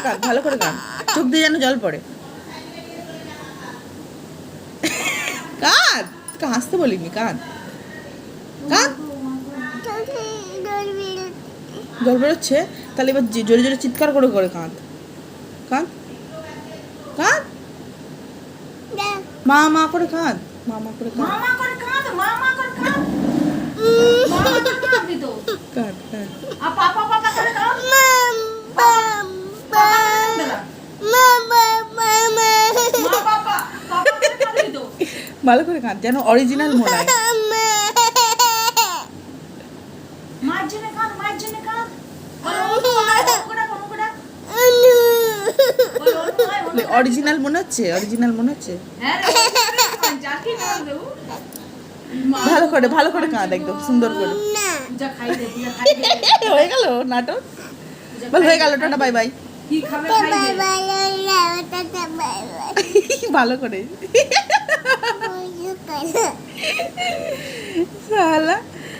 কাঁদ, ভালো করে কাঁদ, চোখ দিয়ে যেন জল পড়ে। কাঁদ, তোকে হাসতে বলিনি, কাঁদ কাঁদ। জল বেরোচ্ছে? তাহলে এবার জোরে জোরে চিৎকার করে করে কাঁদ, কাঁদ কাঁদ, মা মা করে কাঁদ, মা মা করে কাঁদ, কাঁদ কাঁদ। ভালো করে কাঁদ, যেন অরিজিনাল মনে হয়। অরিজিনাল মনে হচ্ছে, অরিজিনাল মনে হচ্ছে। ভালো করে কাঁদ, একদম সুন্দর করে। হয়ে গেল নাটক, বল হয়ে গেল, টাটা বাই বাই। ভালো করে। শালা